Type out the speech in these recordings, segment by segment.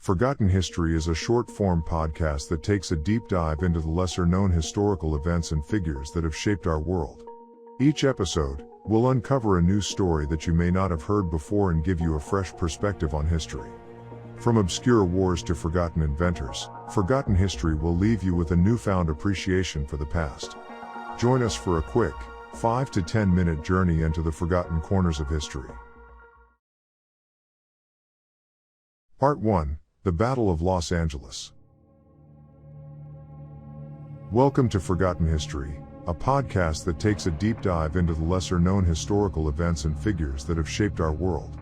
Forgotten History is a short-form podcast that takes a deep dive into the lesser-known historical events and figures that have shaped our world. Each episode will uncover a new story that you may not have heard before and give you a fresh perspective on history. From obscure wars to forgotten inventors, Forgotten History will leave you with a newfound appreciation for the past. Join us for a quick, 5 to 10 minute journey into the forgotten corners of history. Part 1. The Battle of Los Angeles. Welcome to Forgotten History, a podcast that takes a deep dive into the lesser-known historical events and figures that have shaped our world.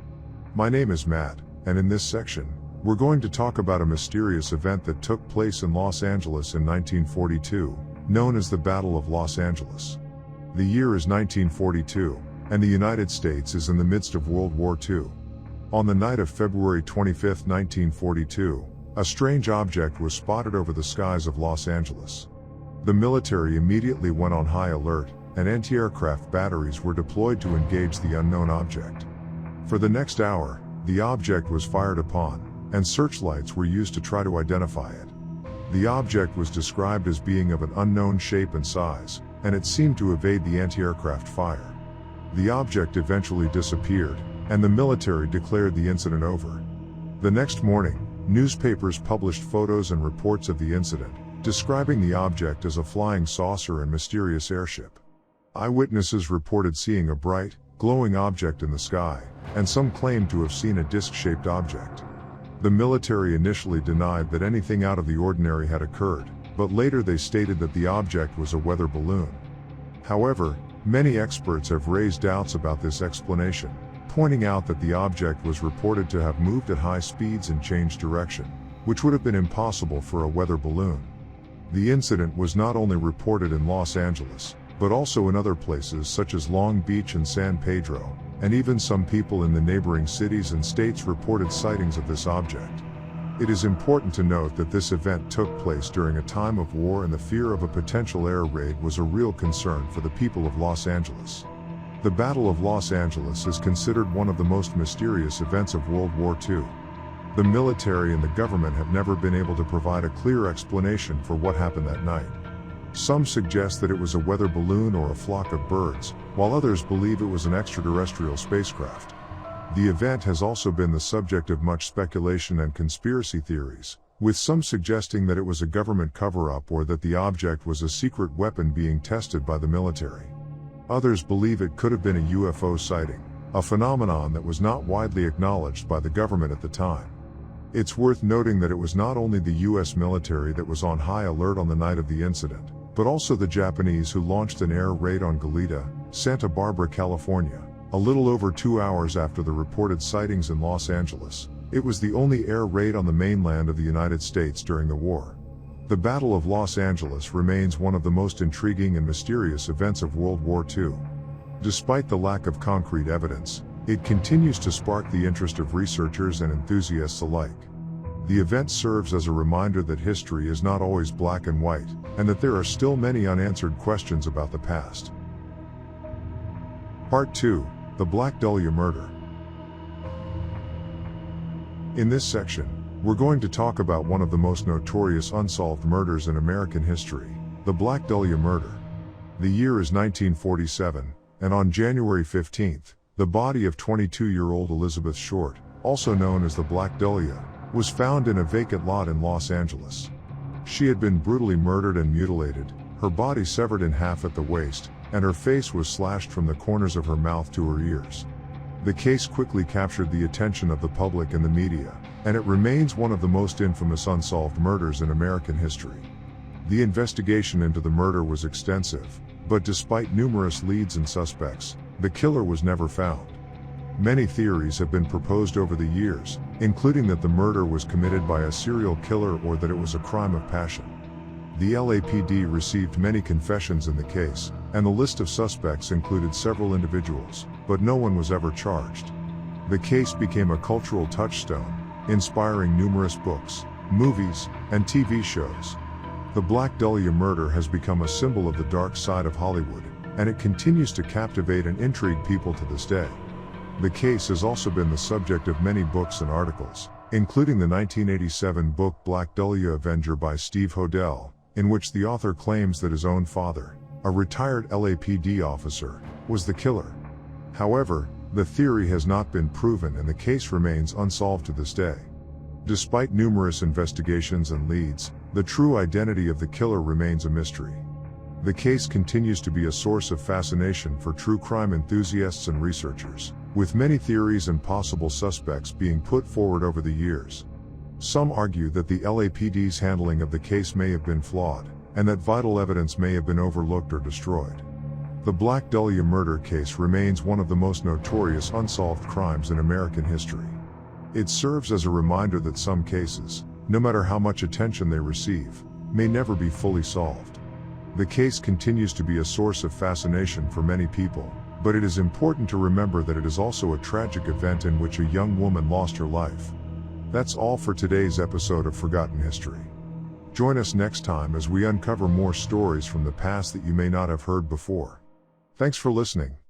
My name is Matt, and in this section, we're going to talk about a mysterious event that took place in Los Angeles in 1942, known as the Battle of Los Angeles. The year is 1942, and the United States is in the midst of World War II. On the night of February 25, 1942, a strange object was spotted over the skies of Los Angeles. The military immediately went on high alert, and anti-aircraft batteries were deployed to engage the unknown object. For the next hour, the object was fired upon, and searchlights were used to try to identify it. The object was described as being of an unknown shape and size, and it seemed to evade the anti-aircraft fire. The object eventually disappeared, and the military declared the incident over. The next morning, newspapers published photos and reports of the incident, describing the object as a flying saucer and mysterious airship. Eyewitnesses reported seeing a bright, glowing object in the sky, and some claimed to have seen a disc-shaped object. The military initially denied that anything out of the ordinary had occurred, but later they stated that the object was a weather balloon. However, many experts have raised doubts about this explanation, pointing out that the object was reported to have moved at high speeds and changed direction, which would have been impossible for a weather balloon. The incident was not only reported in Los Angeles, but also in other places such as Long Beach and San Pedro, and even some people in the neighboring cities and states reported sightings of this object. It is important to note that this event took place during a time of war, and the fear of a potential air raid was a real concern for the people of Los Angeles. The Battle of Los Angeles is considered one of the most mysterious events of World War II. The military and the government have never been able to provide a clear explanation for what happened that night. Some suggest that it was a weather balloon or a flock of birds, while others believe it was an extraterrestrial spacecraft. The event has also been the subject of much speculation and conspiracy theories, with some suggesting that it was a government cover-up or that the object was a secret weapon being tested by the military. Others believe it could have been a UFO sighting, a phenomenon that was not widely acknowledged by the government at the time. It's worth noting that it was not only the US military that was on high alert on the night of the incident, but also the Japanese, who launched an air raid on Goleta, Santa Barbara, California, a little over 2 hours after the reported sightings in Los Angeles. It was the only air raid on the mainland of the United States during the war. The Battle of Los Angeles remains one of the most intriguing and mysterious events of World War II. Despite the lack of concrete evidence, it continues to spark the interest of researchers and enthusiasts alike. The event serves as a reminder that history is not always black and white, and that there are still many unanswered questions about the past. Part 2. The Black Dahlia Murder. In this section, we're going to talk about one of the most notorious unsolved murders in American history, the Black Dahlia murder. The year is 1947, and on January 15th, the body of 22-year-old Elizabeth Short, also known as the Black Dahlia, was found in a vacant lot in Los Angeles. She had been brutally murdered and mutilated, her body severed in half at the waist, and her face was slashed from the corners of her mouth to her ears. The case quickly captured the attention of the public and the media, and it remains one of the most infamous unsolved murders in American history. The investigation into the murder was extensive, but despite numerous leads and suspects, the killer was never found. Many theories have been proposed over the years, including that the murder was committed by a serial killer or that it was a crime of passion. The LAPD received many confessions in the case, and the list of suspects included several individuals, but no one was ever charged. The case became a cultural touchstone, inspiring numerous books, movies, and TV shows. The Black Dahlia murder has become a symbol of the dark side of Hollywood, and it continues to captivate and intrigue people to this day. The case has also been the subject of many books and articles, including the 1987 book Black Dahlia Avenger by Steve Hodel, in which the author claims that his own father, a retired LAPD officer, was the killer. However, the theory has not been proven and the case remains unsolved to this day. Despite numerous investigations and leads, the true identity of the killer remains a mystery. The case continues to be a source of fascination for true crime enthusiasts and researchers, with many theories and possible suspects being put forward over the years. Some argue that the LAPD's handling of the case may have been flawed, and that vital evidence may have been overlooked or destroyed. The Black Dahlia murder case remains one of the most notorious unsolved crimes in American history. It serves as a reminder that some cases, no matter how much attention they receive, may never be fully solved. The case continues to be a source of fascination for many people, but it is important to remember that it is also a tragic event in which a young woman lost her life. That's all for today's episode of Forgotten History. Join us next time as we uncover more stories from the past that you may not have heard before. Thanks for listening.